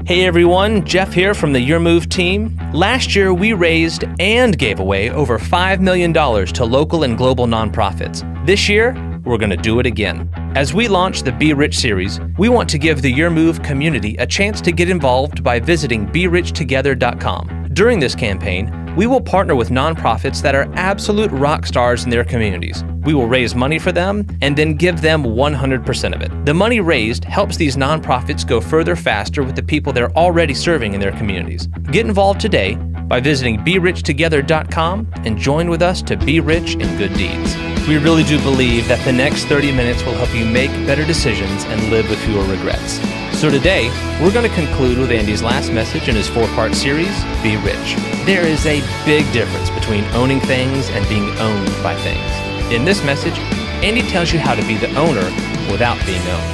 Hey everyone, Jeff here from the Your Move team. Last year, we raised and gave away over $5 million to local and global nonprofits. This year, we're going to do it again. As we launch the Be Rich series, we want to give the Your Move community a chance to get involved by visiting BeRichTogether.com. During this campaign, we will partner with nonprofits that are absolute rock stars in their communities. We will raise money for them and then give them 100% of it. The money raised helps these nonprofits go further faster with the people they're already serving in their communities. Get involved today by visiting BeRichTogether.com and join with us to be rich in good deeds. We really do believe that the next 30 minutes will help you make better decisions and live with fewer regrets. So today, we're going to conclude with Andy's last message in his 4-part series, Be Rich. There is a big difference between owning things and being owned by things. In this message, Andy tells you how to be the owner without being owned.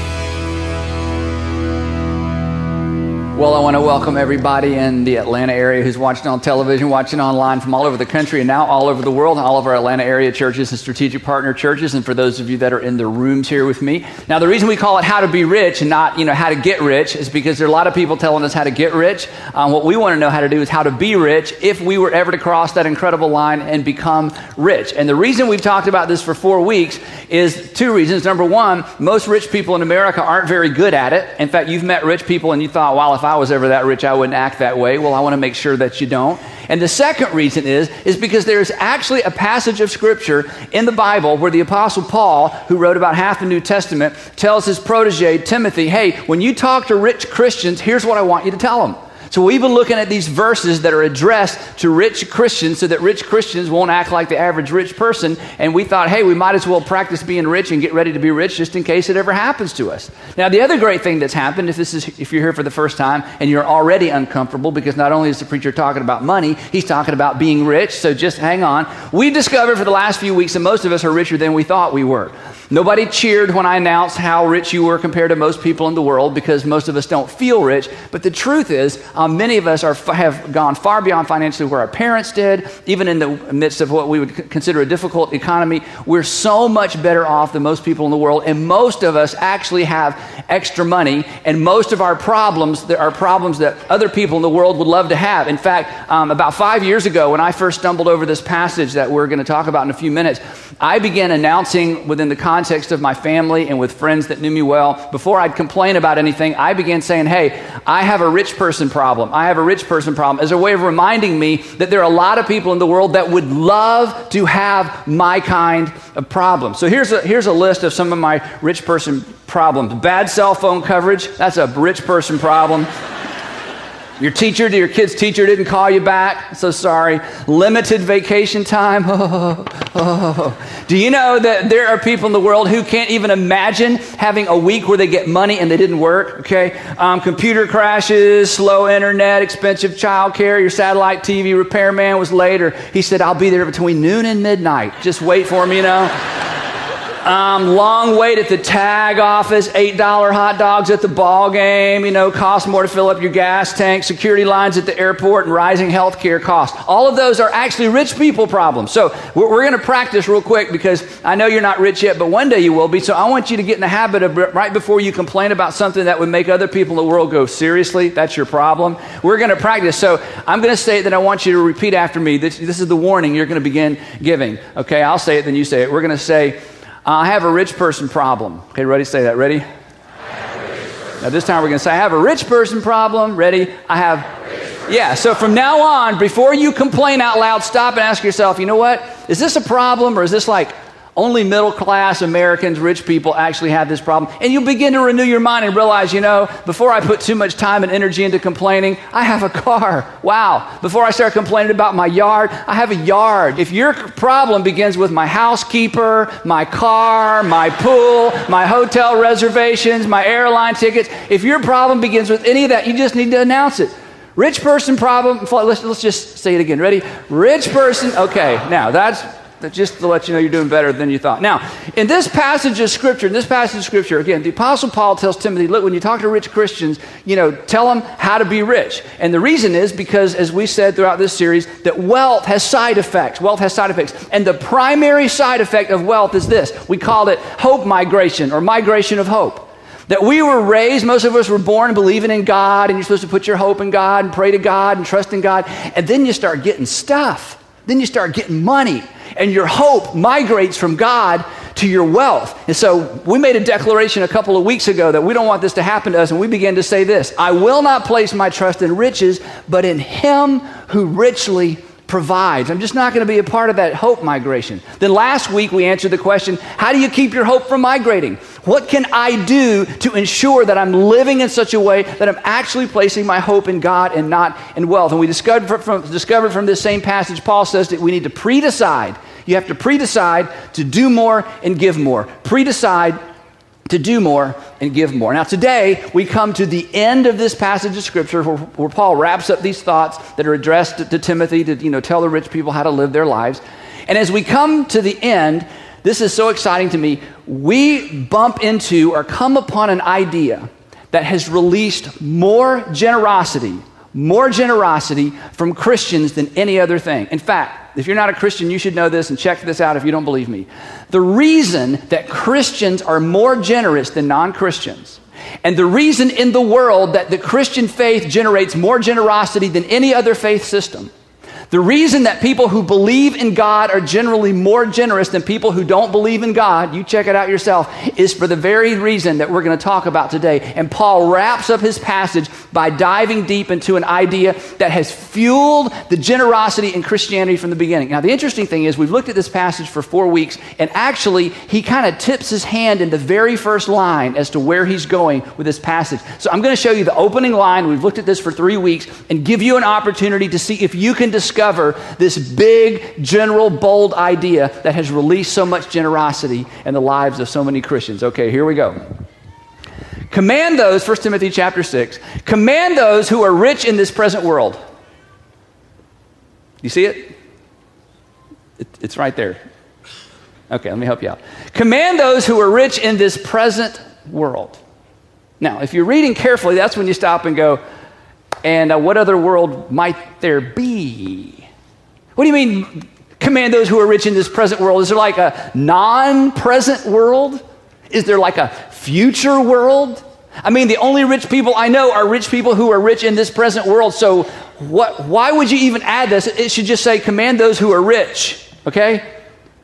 Well, I want to welcome everybody in the Atlanta area who's watching on television, watching online from all over the country, and now all over the world, all of our Atlanta area churches and strategic partner churches, and for those of you that are in the rooms here with me. Now, the reason we call it How to Be Rich and not, how to get rich is because there are a lot of people telling us how to get rich. What we want to know how to do is how to be rich if we were ever to cross that incredible line and become rich. And the reason we've talked about this for 4 weeks is 2 reasons. Number one, most rich people in America aren't very good at it. In fact, you've met rich people and you thought, wow, if I was ever that rich, I wouldn't act that way. Well, I want to make sure that you don't. And the second reason is because there's actually a passage of Scripture in the Bible where the Apostle Paul, who wrote about half the New Testament, tells his protege, Timothy, hey, when you talk to rich Christians, here's what I want you to tell them. So we've been looking at these verses that are addressed to rich Christians so that rich Christians won't act like the average rich person. And we thought, hey, we might as well practice being rich and get ready to be rich just in case it ever happens to us. Now, the other great thing that's happened, if you're here for the first time and you're already uncomfortable, because not only is the preacher talking about money, he's talking about being rich. So just hang on. We've discovered for the last few weeks that most of us are richer than we thought we were. Nobody cheered when I announced how rich you were compared to most people in the world because most of us don't feel rich. But the truth is, many of us have gone far beyond financially where our parents did. Even in the midst of what we would consider a difficult economy, we're so much better off than most people in the world. And most of us actually have extra money. And most of our problems, there are problems that other people in the world would love to have. In fact, about 5 years ago, when I first stumbled over this passage that we're going to talk about in a few minutes, I began announcing within the context of my family and with friends that knew me well, before I'd complain about anything, I began saying, hey, I have a rich person problem. I have a rich person problem, as a way of reminding me that there are a lot of people in the world that would love to have my kind of problem. So here's a list of some of my rich person problems. Bad cell phone coverage, that's a rich person problem. Your kid's teacher didn't call you back. So sorry. Limited vacation time. Do you know that there are people in the world who can't even imagine having a week where they get money and they didn't work? Okay. Computer crashes, slow internet, expensive childcare, your satellite TV repairman was late, or he said, I'll be there between noon and midnight. Just wait for me, long wait at the tag office, $8 hot dogs at the ball game, cost more to fill up your gas tank, security lines at the airport, and rising healthcare costs. All of those are actually rich people problems. So we're going to practice real quick because I know you're not rich yet, but one day you will be. So I want you to get in the habit of right before you complain about something that would make other people in the world go, seriously, that's your problem? We're going to practice. So I'm going to say it, then I want you to repeat after me. This is the warning you're going to begin giving. Okay, I'll say it, then you say it. We're going to say, I have a rich person problem. Okay, ready? Say that. Ready? Now this time we're going to say, I have a rich person problem. Ready? Yeah, so from now on, before you complain out loud, stop and ask yourself, you know what? Is this a problem, or is this like only middle-class Americans, rich people actually have this problem? And you'll begin to renew your mind and realize, before I put too much time and energy into complaining, I have a car. Wow. Before I start complaining about my yard, I have a yard. If your problem begins with my housekeeper, my car, my pool, my hotel reservations, my airline tickets, if your problem begins with any of that, you just need to announce it. Rich person problem. Let's just say it again. Ready? Rich person. Okay. Now that's just to let you know you're doing better than you thought. Now, in this passage of Scripture, again, the Apostle Paul tells Timothy, look, when you talk to rich Christians, tell them how to be rich. And the reason is because, as we said throughout this series, that wealth has side effects. And the primary side effect of wealth is this. We call it hope migration, or migration of hope. That we were raised, most of us were born believing in God, and you're supposed to put your hope in God and pray to God and trust in God, and then you start getting stuff. Then you start getting money, and your hope migrates from God to your wealth. And so we made a declaration a couple of weeks ago that we don't want this to happen to us, and we began to say this: I will not place my trust in riches, but in Him who richly provides. I'm just not going to be a part of that hope migration. Then last week we answered the question, how do you keep your hope from migrating? What can I do to ensure that I'm living in such a way that I'm actually placing my hope in God and not in wealth? And we discovered from this same passage, Paul says that we need to pre-decide. You have to pre-decide to do more and give more. Pre-decide to do more and give more. Now today, we come to the end of this passage of Scripture where Paul wraps up these thoughts that are addressed to Timothy to tell the rich people how to live their lives. And as we come to the end, this is so exciting to me, we bump into or come upon an idea that has released more generosity from Christians than any other thing. In fact, if you're not a Christian, you should know this, and check this out if you don't believe me. The reason that Christians are more generous than non-Christians, and the reason in the world that the Christian faith generates more generosity than any other faith system, the reason that people who believe in God are generally more generous than people who don't believe in God, you check it out yourself, is for the very reason that we're going to talk about today. And Paul wraps up his passage by diving deep into an idea that has fueled the generosity in Christianity from the beginning. Now, the interesting thing is we've looked at this passage for 4 weeks, and actually he kind of tips his hand in the very first line as to where he's going with this passage. So I'm going to show you the opening line. We've looked at this for 3 weeks and give you an opportunity to see if you can discover this big, general, bold idea that has released so much generosity in the lives of so many Christians. Okay, here we go. Command those, 1 Timothy chapter 6, command those who are rich in this present world. You see it? It's right there. Okay, let me help you out. Command those who are rich in this present world. Now, if you're reading carefully, that's when you stop and go, and what other world might there be? What do you mean, command those who are rich in this present world? Is there like a non-present world? Is there like a future world? I mean, the only rich people I know are rich people who are rich in this present world. So why would you even add this? It should just say, command those who are rich, okay?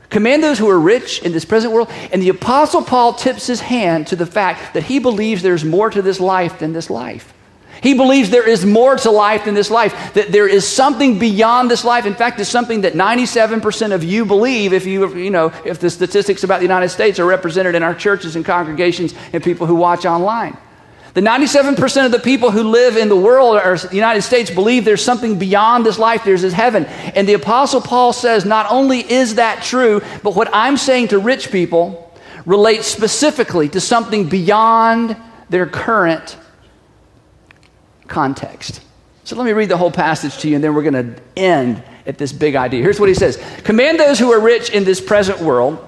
Command those who are rich in this present world. And the Apostle Paul tips his hand to the fact that he believes there's more to this life than this life. He believes there is more to life than this life, that there is something beyond this life. In fact, it's something that 97% of you believe if if the statistics about the United States are represented in our churches and congregations and people who watch online. The 97% of the people who live in the world or the United States believe there's something beyond this life, there's this heaven. And the Apostle Paul says not only is that true, but what I'm saying to rich people relates specifically to something beyond their current context. So let me read the whole passage to you, and then we're going to end at this big idea. Here's what he says. Command those who are rich in this present world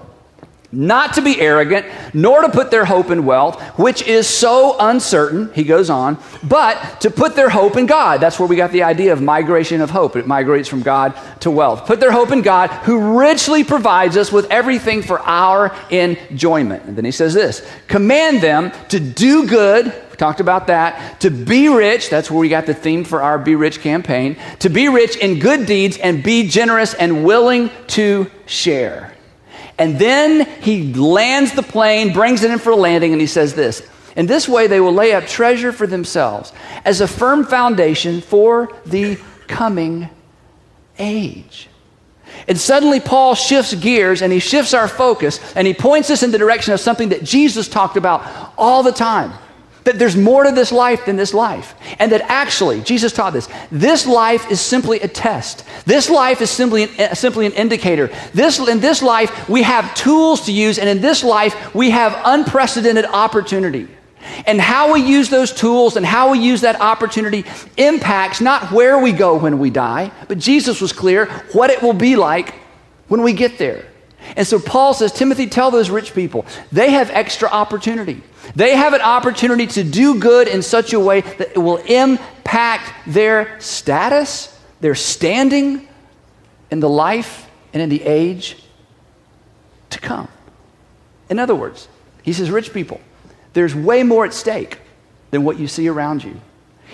not to be arrogant, nor to put their hope in wealth, which is so uncertain, he goes on, but to put their hope in God. That's where we got the idea of migration of hope. It migrates from God to wealth. Put their hope in God, who richly provides us with everything for our enjoyment. And then he says this, command them to do good. We talked about that. To be rich. That's where we got the theme for our Be Rich campaign. To be rich in good deeds and be generous and willing to share. And then he lands the plane, brings it in for a landing, and he says this, in this way they will lay up treasure for themselves as a firm foundation for the coming age. And suddenly Paul shifts gears and he shifts our focus and he points us in the direction of something that Jesus talked about all the time. That there's more to this life than this life. And that actually, Jesus taught this life is simply a test. This life is simply an indicator. In this life, we have tools to use, and in this life, we have unprecedented opportunity. And how we use those tools and how we use that opportunity impacts not where we go when we die, but Jesus was clear what it will be like when we get there. And so Paul says, Timothy, tell those rich people, they have extra opportunity. They have an opportunity to do good in such a way that it will impact their status, their standing in the life and in the age to come. In other words, he says, rich people, There's way more at stake than what you see around you.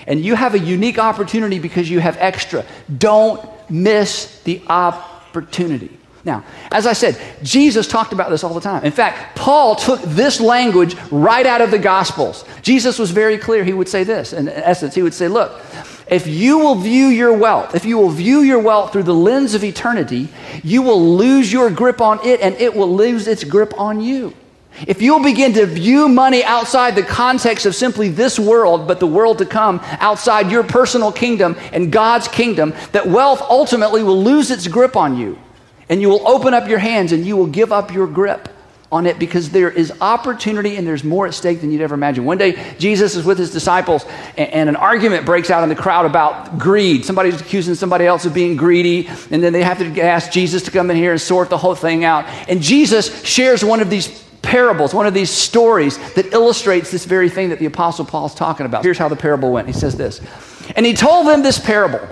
And you have a unique opportunity because you have extra. Don't miss the opportunity. Now, as I said, Jesus talked about this all the time. In fact, Paul took this language right out of the Gospels. Jesus was very clear. He would say this. In essence, he would say, look, if you will view your wealth through the lens of eternity, you will lose your grip on it and it will lose its grip on you. If you'll begin to view money outside the context of simply this world, but the world to come, outside your personal kingdom and God's kingdom, that wealth ultimately will lose its grip on you. And you will open up your hands and you will give up your grip on it because there is opportunity and there's more at stake than you'd ever imagine. One day, Jesus is with his disciples and an argument breaks out in the crowd about greed. Somebody's accusing somebody else of being greedy, and then they have to ask Jesus to come in here and sort the whole thing out. And Jesus shares one of these parables, one of these stories that illustrates this very thing that the Apostle Paul is talking about. Here's how the parable went. He says this, and he told them this parable.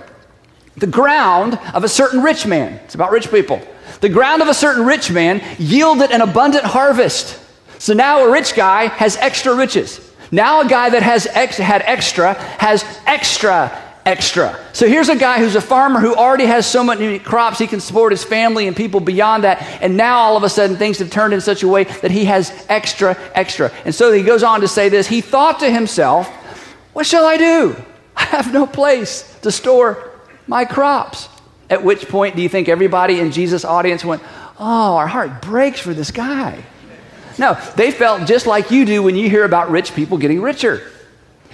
The ground of a certain rich man, it's about rich people. The ground of a certain rich man yielded an abundant harvest. So now a rich guy has extra riches. Now a guy that had extra has extra. So here's a guy who's a farmer who already has so many crops he can support his family and people beyond that. And now all of a sudden things have turned in such a way that he has extra. And so he goes on to say this. He thought to himself, what shall I do? I have no place to store my crops. At which point do you think everybody in Jesus' audience went, oh, our heart breaks for this guy? No, they felt just like you do when you hear about rich people getting richer.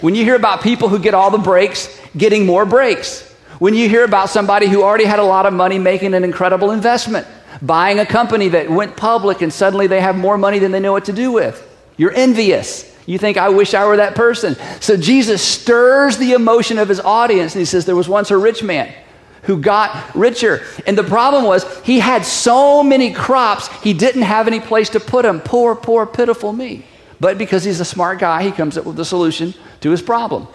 When you hear about people who get all the breaks, getting more breaks. When you hear about somebody who already had a lot of money making an incredible investment, buying a company that went public and suddenly they have more money than they know what to do with. You're envious. You think, I wish I were that person. So Jesus stirs the emotion of his audience and he says, there was once a rich man who got richer. And the problem was he had so many crops, he didn't have any place to put them. Poor, pitiful me. But because he's a smart guy, he comes up with a solution to his problem.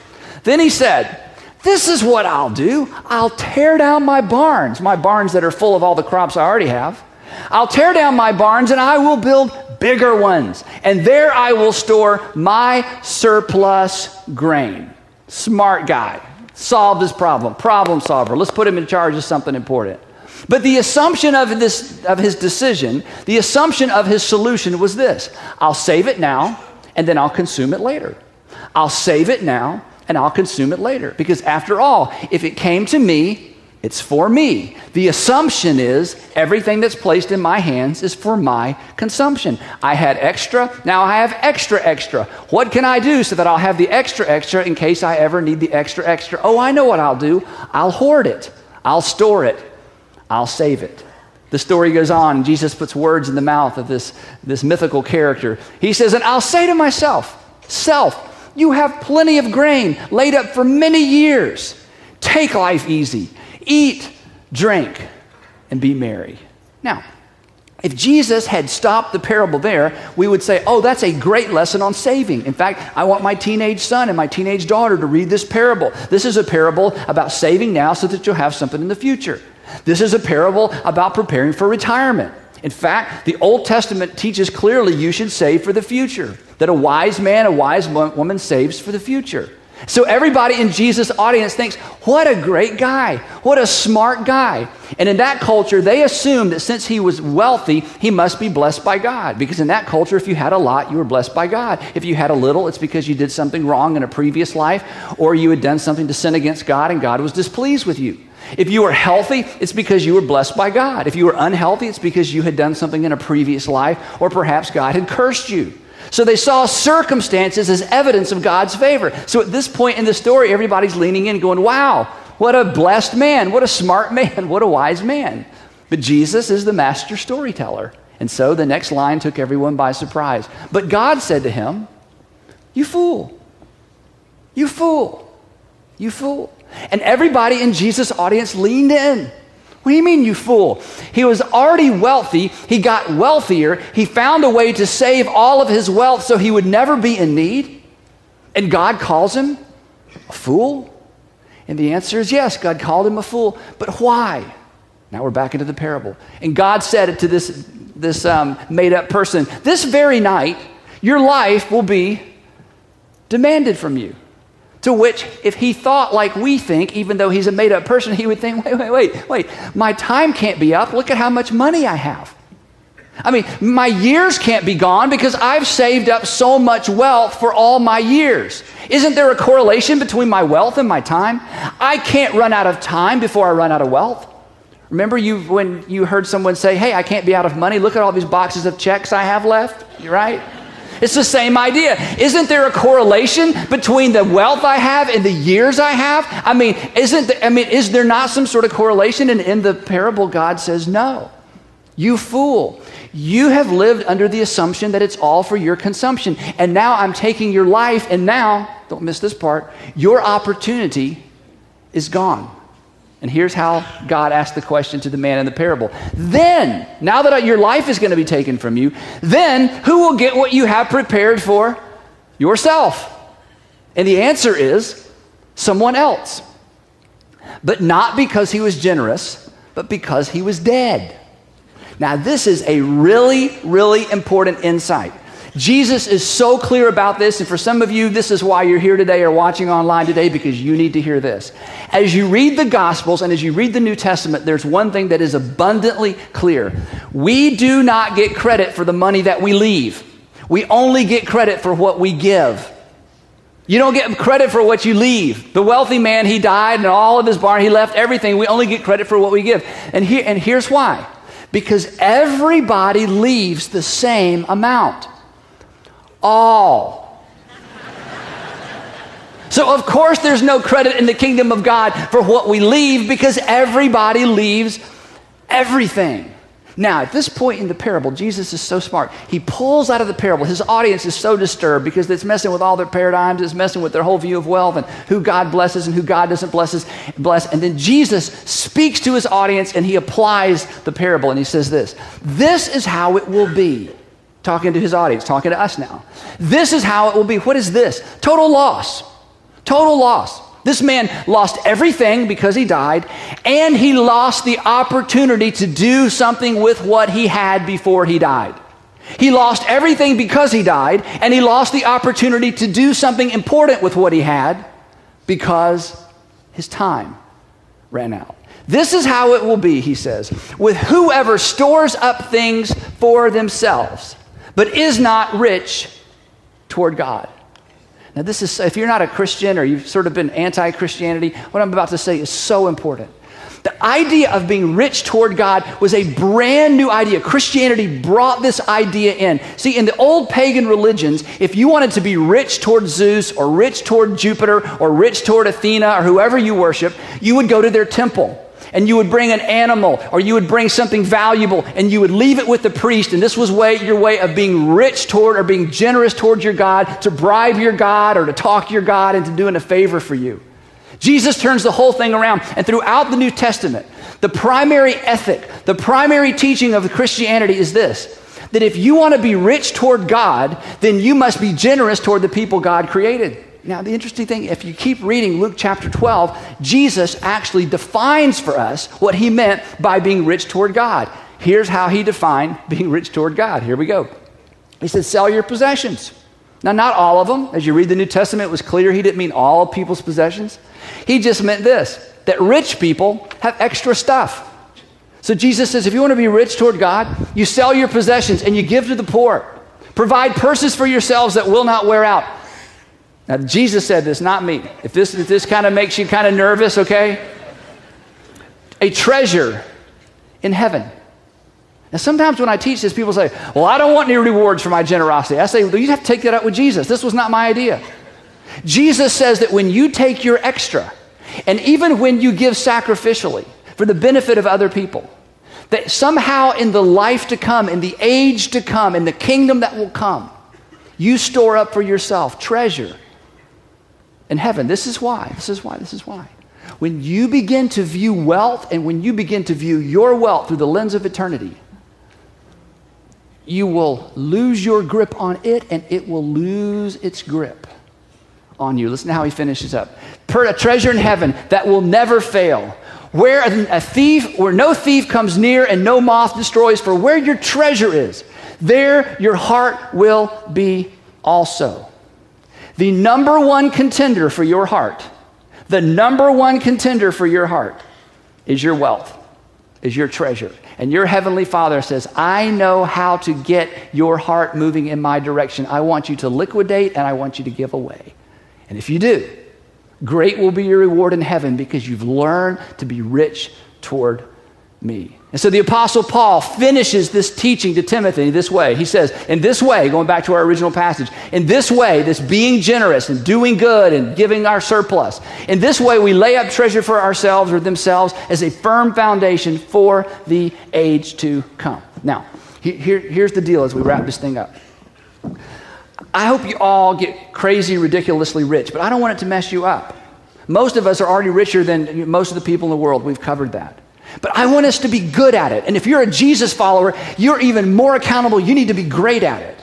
Then he said, this is what I'll do. I'll tear down my barns that are full of all the crops I already have. I'll tear down my barns and I will build bigger ones. And there I will store my surplus grain. Smart guy. Solved his problem. Problem solver. Let's put him in charge of something important. But the assumption of his decision, the assumption of his solution was this. I'll save it now and then I'll consume it later. I'll save it now and I'll consume it later. Because after all, if it came to me, it's for me. The assumption is everything that's placed in my hands is for my consumption. I had extra, now I have extra. What can I do so that I'll have the extra in case I ever need the extra? Oh, I know what I'll do. I'll hoard it. I'll store it. I'll save it. The story goes on. Jesus puts words in the mouth of this mythical character. He says, and I'll say to myself, self, you have plenty of grain laid up for many years. Take life easy. Eat, drink, and be merry. Now, if Jesus had stopped the parable there, we would say, oh, that's a great lesson on saving. In fact, I want my teenage son and my teenage daughter to read this parable. This is a parable about saving now so that you'll have something in the future. This is a parable about preparing for retirement. In fact, the Old Testament teaches clearly you should save for the future, that a wise man, a wise woman saves for the future. So everybody in Jesus' audience thinks, what a great guy, what a smart guy. And in that culture, they assumed that since he was wealthy, he must be blessed by God. Because in that culture, if you had a lot, you were blessed by God. If you had a little, it's because you did something wrong in a previous life, or you had done something to sin against God and God was displeased with you. If you were healthy, it's because you were blessed by God. If you were unhealthy, it's because you had done something in a previous life, or perhaps God had cursed you. So they saw circumstances as evidence of God's favor. So at this point in the story, everybody's leaning in going, wow, what a blessed man, what a smart man, what a wise man. But Jesus is the master storyteller. And so the next line took everyone by surprise. But God said to him, you fool, you fool, you fool. And everybody in Jesus' audience leaned in. What do you mean, you fool? He was already wealthy. He got wealthier. He found a way to save all of his wealth so he would never be in need. And God calls him a fool? And the answer is yes, God called him a fool. But why? Now we're back into the parable. And God said it to this made-up person, this very night, your life will be demanded from you. To which, if he thought like we think, even though he's a made-up person, he would think, wait, my time can't be up. Look at how much money I have. I mean, my years can't be gone because I've saved up so much wealth for all my years. Isn't there a correlation between my wealth and my time? I can't run out of time before I run out of wealth. Remember when you heard someone say, hey, I can't be out of money. Look at all these boxes of checks I have left. You're right. It's the same idea. Isn't there a correlation between the wealth I have and the years I have? Is there not some sort of correlation? And in the parable, God says, no. You fool. You have lived under the assumption that it's all for your consumption. And now I'm taking your life, and now, don't miss this part, your opportunity is gone. And here's how God asked the question to the man in the parable. Then, now that your life is going to be taken from you, then who will get what you have prepared for yourself? And the answer is someone else. But not because he was generous, but because he was dead. Now, this is a really, really important insight. Jesus is so clear about this, and for some of you, this is why you're here today or watching online today, because you need to hear this. As you read the Gospels and as you read the New Testament, there's one thing that is abundantly clear. We do not get credit for the money that we leave. We only get credit for what we give. You don't get credit for what you leave. The wealthy man, he died, and all of his barn, he left everything. We only get credit for what we give. And here's why. Because everybody leaves the same amount. All. So of course there's no credit in the kingdom of God for what we leave, because everybody leaves everything. Now, at this point in the parable, Jesus is so smart. He pulls out of the parable. His audience is so disturbed because it's messing with all their paradigms. It's messing with their whole view of wealth and who God blesses and who God doesn't bless. And then Jesus speaks to his audience and he applies the parable. And he says this is how it will be. Talking to his audience, talking to us now. This is how it will be. What is this? Total loss. Total loss. This man lost everything because he died, and he lost the opportunity to do something with what he had before he died. He lost everything because he died, and he lost the opportunity to do something important with what he had because his time ran out. This is how it will be, he says, with whoever stores up things for themselves, but is not rich toward God. Now this is, if you're not a Christian or you've sort of been anti-Christianity, what I'm about to say is so important. The idea of being rich toward God was a brand new idea. Christianity brought this idea in. See, in the old pagan religions, if you wanted to be rich toward Zeus or rich toward Jupiter or rich toward Athena or whoever you worship, you would go to their temple. And you would bring an animal, or you would bring something valuable, and you would leave it with the priest. And this was your way of being rich toward, or being generous towards your God, to bribe your God, or to talk your God into doing a favor for you. Jesus turns the whole thing around. And throughout the New Testament, the primary ethic, the primary teaching of Christianity is this: that if you want to be rich toward God, then you must be generous toward the people God created. Now, the interesting thing, if you keep reading Luke chapter 12, Jesus actually defines for us what he meant by being rich toward God. Here's how he defined being rich toward God. Here we go. He said, sell your possessions. Now, not all of them. As you read the New Testament, it was clear he didn't mean all people's possessions. He just meant this, that rich people have extra stuff. So Jesus says, if you want to be rich toward God, you sell your possessions and you give to the poor. Provide purses for yourselves that will not wear out. Now, Jesus said this, not me. If this kind of makes you kind of nervous, okay? A treasure in heaven. Now, sometimes when I teach this, people say, well, I don't want any rewards for my generosity. I say, well, you have to take that up with Jesus. This was not my idea. Jesus says that when you take your extra, and even when you give sacrificially for the benefit of other people, that somehow in the life to come, in the age to come, in the kingdom that will come, you store up for yourself treasure in heaven. This is why. When you begin to view wealth, and when you begin to view your wealth through the lens of eternity, you will lose your grip on it, and it will lose its grip on you. Listen to how he finishes up. A treasure in heaven that will never fail, where no thief comes near and no moth destroys. For where your treasure is, there your heart will be also. The number one contender for your heart, the number one contender for your heart is your wealth, is your treasure. And your heavenly Father says, I know how to get your heart moving in my direction. I want you to liquidate and I want you to give away. And if you do, great will be your reward in heaven because you've learned to be rich toward me. And so the Apostle Paul finishes this teaching to Timothy this way. He says, in this way, going back to our original passage, in this way, this being generous and doing good and giving our surplus, in this way we lay up treasure for ourselves or themselves as a firm foundation for the age to come. Now, here's the deal as we wrap this thing up. I hope you all get crazy, ridiculously rich, but I don't want it to mess you up. Most of us are already richer than most of the people in the world. We've covered that. But I want us to be good at it. And if you're a Jesus follower, you're even more accountable. You need to be great at it.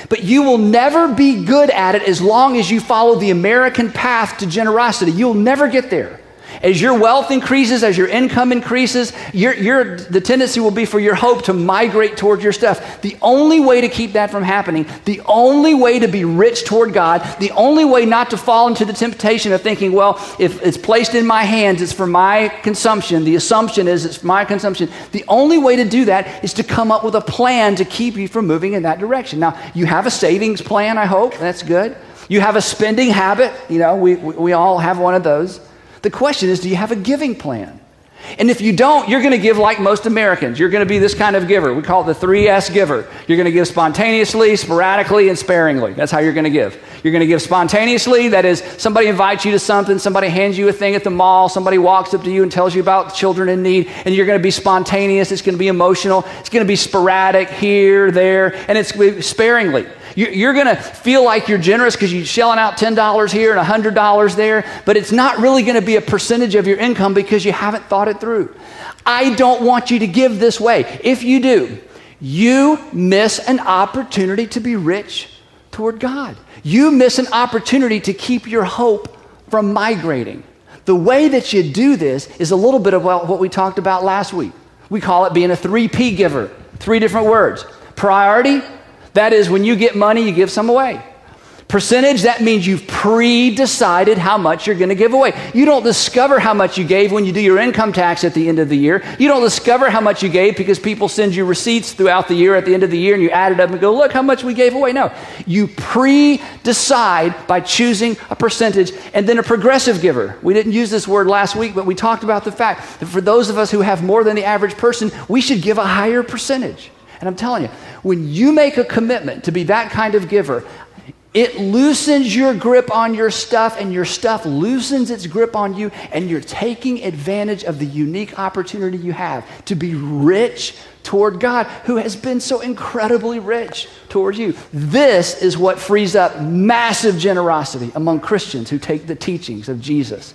But you will never be good at it as long as you follow the American path to generosity. You'll never get there. As your wealth increases, as your income increases, the tendency will be for your hope to migrate toward your stuff. The only way to keep that from happening, the only way to be rich toward God, the only way not to fall into the temptation of thinking, well, if it's placed in my hands, it's for my consumption. The assumption is it's for my consumption. The only way to do that is to come up with a plan to keep you from moving in that direction. Now, you have a savings plan, I hope. That's good. You have a spending habit. You know, we all have one of those. The question is, do you have a giving plan? And if you don't, you're going to give like most Americans. You're going to be this kind of giver. We call it the 3S giver. You're going to give spontaneously, sporadically, and sparingly. That's how you're going to give. You're going to give spontaneously. That is, somebody invites you to something, somebody hands you a thing at the mall, somebody walks up to you and tells you about children in need, and you're going to be spontaneous. It's going to be emotional. It's going to be sporadic here, there, and it's sparingly. You're going to feel like you're generous because you're shelling out $10 here and $100 there, but it's not really going to be a percentage of your income because you haven't thought it through. I don't want you to give this way. If you do, you miss an opportunity to be rich toward God. You miss an opportunity to keep your hope from migrating. The way that you do this is a little bit of what we talked about last week. We call it being a 3P giver. 3 different words. Priority. That is, when you get money, you give some away. Percentage, that means you've pre-decided how much you're going to give away. You don't discover how much you gave when you do your income tax at the end of the year. You don't discover how much you gave because people send you receipts throughout the year at the end of the year and you add it up and go, look how much we gave away. No, you pre-decide by choosing a percentage. And then a progressive giver. We didn't use this word last week, but we talked about the fact that for those of us who have more than the average person, we should give a higher percentage. And I'm telling you, when you make a commitment to be that kind of giver, it loosens your grip on your stuff and your stuff loosens its grip on you, and you're taking advantage of the unique opportunity you have to be rich toward God, who has been so incredibly rich toward you. This is what frees up massive generosity among Christians who take the teachings of Jesus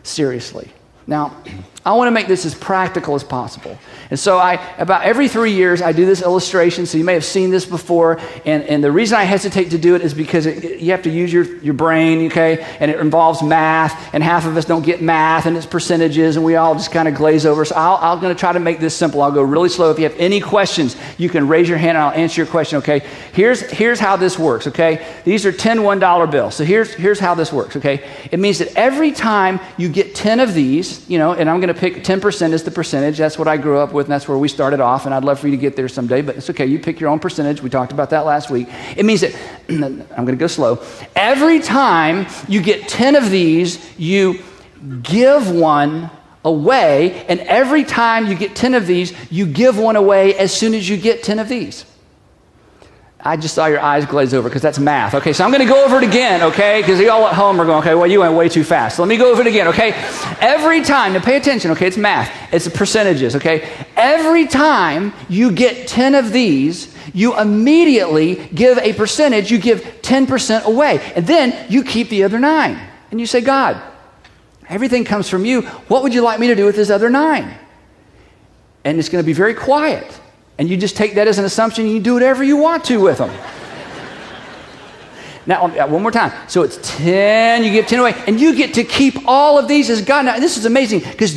seriously. Now, I want to make this as practical as possible. And so about every 3 years, I do this illustration. So you may have seen this before. And the reason I hesitate to do it is because you have to use your brain, okay? And it involves math. And half of us don't get math, and it's percentages. And we all just kind of glaze over. So I'm going to try to make this simple. I'll go really slow. If you have any questions, you can raise your hand and I'll answer your question, okay? Here's how this works, okay? These are 10 $1 bills. So here's how this works, okay? It means that every time you get 10 of these, you know, and I'm going to pick 10% as the percentage. That's what I grew up with, and that's where we started off, and I'd love for you to get there someday, but it's okay. You pick your own percentage. We talked about that last week. It means that, I'm going to go slow. Every time you get 10 of these, you give one away, and every time you get 10 of these, you give one away as soon as you get 10 of these. I just saw your eyes glaze over because that's math. Okay, so I'm going to go over it again, okay? Because you all at home are going, okay, well, you went way too fast. So let me go over it again, okay? Every time, now pay attention, okay? It's math. It's the percentages, okay? Every time you get 10 of these, you immediately give a percentage. You give 10% away. And then you keep the other 9. And you say, God, everything comes from you. What would you like me to do with this other 9? And it's going to be very quiet. And you just take that as an assumption and you do whatever you want to with them. Now, one more time. So it's 10, you give 10 away, and you get to keep all of these as God. Now, this is amazing because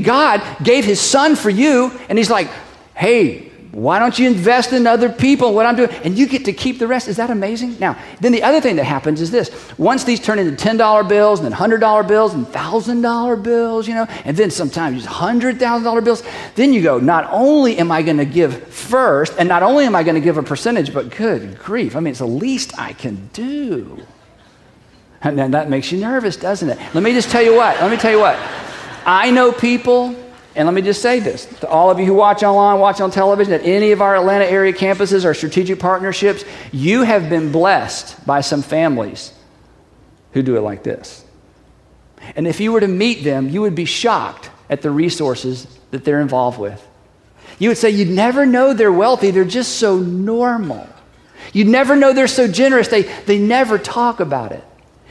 God gave his son for you, and he's like, hey, Why don't you invest in other people? What I'm doing, and you get to keep the rest. Is that amazing? Now, then the other thing that happens is this. Once these turn into $10 bills, and then $100 bills, and $1,000 bills, and then sometimes just $100,000 bills, then you go, not only am I going to give first, and not only am I going to give a percentage, but good grief, it's the least I can do. And then that makes you nervous, doesn't it? Let me tell you what. I know people. And let me just say this, to all of you who watch online, watch on television, at any of our Atlanta area campuses, our strategic partnerships, you have been blessed by some families who do it like this. And if you were to meet them, you would be shocked at the resources that they're involved with. You would say, you'd never know they're wealthy, they're just so normal. You'd never know they're so generous, they never talk about it.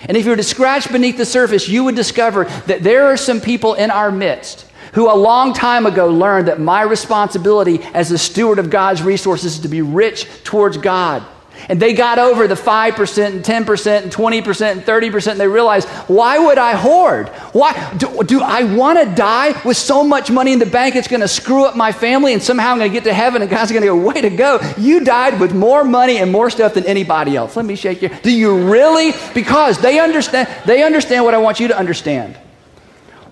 And if you were to scratch beneath the surface, you would discover that there are some people in our midst who a long time ago learned that my responsibility as a steward of God's resources is to be rich towards God. And they got over the 5% and 10% and 20% and 30%, and they realized, why would I hoard? Why do I want to die with so much money in the bank it's going to screw up my family, and somehow I'm going to get to heaven and God's going to go, way to go. You died with more money and more stuff than anybody else. Let me shake your... Do you really? Because they understand what I want you to understand.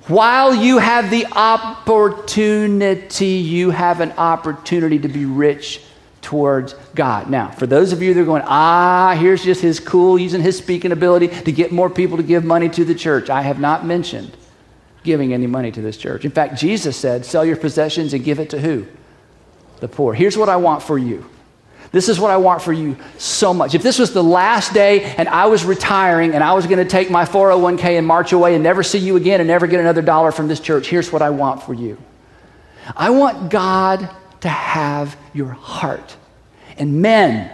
While you have the opportunity, you have an opportunity to be rich towards God. Now, for those of you that are going, here's just his cool, using his speaking ability to get more people to give money to the church. I have not mentioned giving any money to this church. In fact, Jesus said, sell your possessions and give it to who? The poor. Here's what I want for you. This is what I want for you so much. If this was the last day and I was retiring and I was going to take my 401k and march away and never see you again and never get another dollar from this church, here's what I want for you. I want God to have your heart. And men,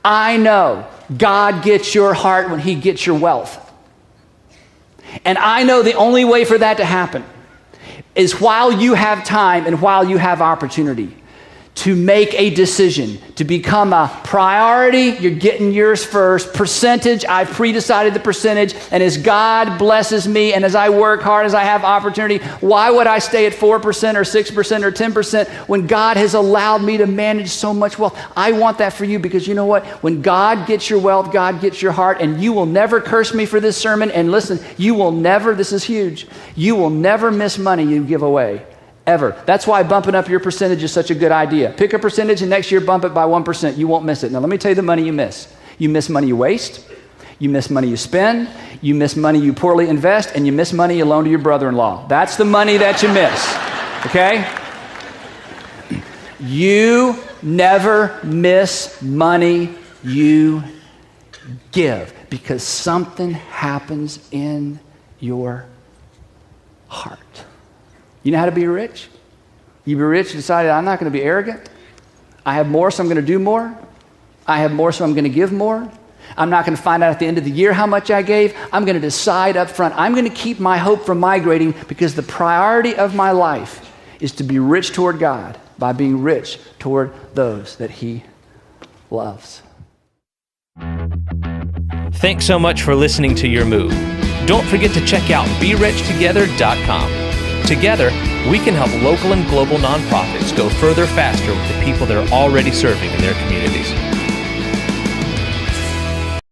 I know God gets your heart when he gets your wealth. And I know the only way for that to happen is while you have time and while you have opportunity to make a decision, to become a priority. You're getting yours first. Percentage, I've pre-decided the percentage, and as God blesses me and as I work hard, as I have opportunity, why would I stay at 4% or 6% or 10% when God has allowed me to manage so much wealth? I want that for you because you know what? When God gets your wealth, God gets your heart, and you will never curse me for this sermon, and listen, you will never, this is huge, you will never miss money you give away. Ever. That's why bumping up your percentage is such a good idea. Pick a percentage and next year bump it by 1%. You won't miss it. Now let me tell you the money you miss. You miss money you waste. You miss money you spend. You miss money you poorly invest. And you miss money you loan to your brother-in-law. That's the money that you miss. Okay? You never miss money you give because something happens in your heart. You know how to be rich? You be rich, you decided, I'm not going to be arrogant. I have more, so I'm going to do more. I have more, so I'm going to give more. I'm not going to find out at the end of the year how much I gave. I'm going to decide up front. I'm going to keep my hope from migrating because the priority of my life is to be rich toward God by being rich toward those that he loves. Thanks so much for listening to Your Move. Don't forget to check out BeRichTogether.com. Together, we can help local and global nonprofits go further faster with the people they're already serving in their communities.